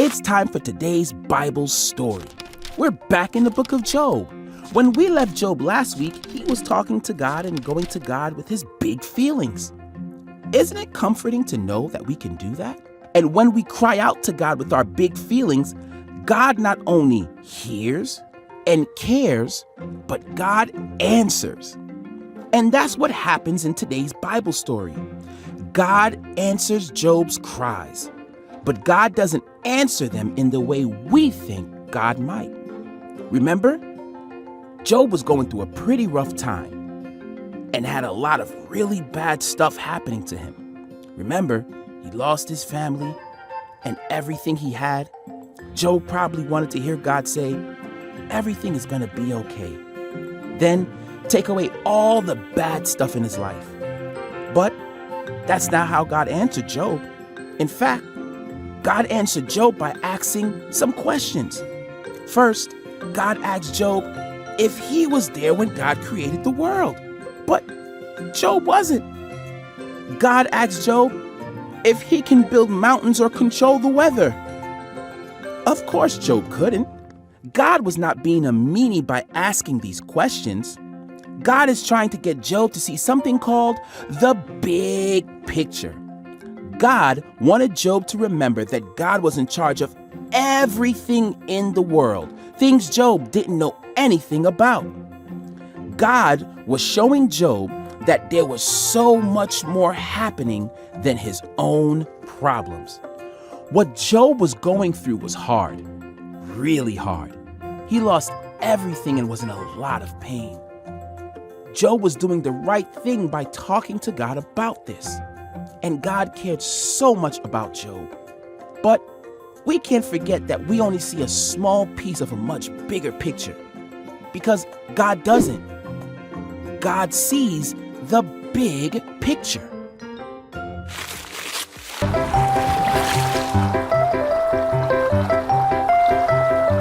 It's time for today's Bible story. We're back in the book of Job. When we left Job last week, he was talking to God and going to God with his big feelings. Isn't it comforting to know that we can do that? And when we cry out to God with our big feelings, God not only hears and cares, but God answers. And that's what happens in today's Bible story. God answers Job's cries, but God doesn't answer them in the way we think God might. Remember, Job was going through a pretty rough time and had a lot of really bad stuff happening to him. Remember, he lost his family and everything he had. Job probably wanted to hear God say, everything is going to be okay. Then take away all the bad stuff in his life. But that's not how God answered Job. In fact, God answered Job by asking some questions. First, God asked Job if he was there when God created the world. But Job wasn't. God asked Job if he can build mountains or control the weather. Of course, Job couldn't. God was not being a meanie by asking these questions. God is trying to get Job to see something called the big picture. God wanted Job to remember that God was in charge of everything in the world, things Job didn't know anything about. God was showing Job that there was so much more happening than his own problems. What Job was going through was hard, really hard. He lost everything and was in a lot of pain. Job was doing the right thing by talking to God about this. And God cared so much about Job. But we can't forget that we only see a small piece of a much bigger picture. Because God doesn't. God sees the big picture.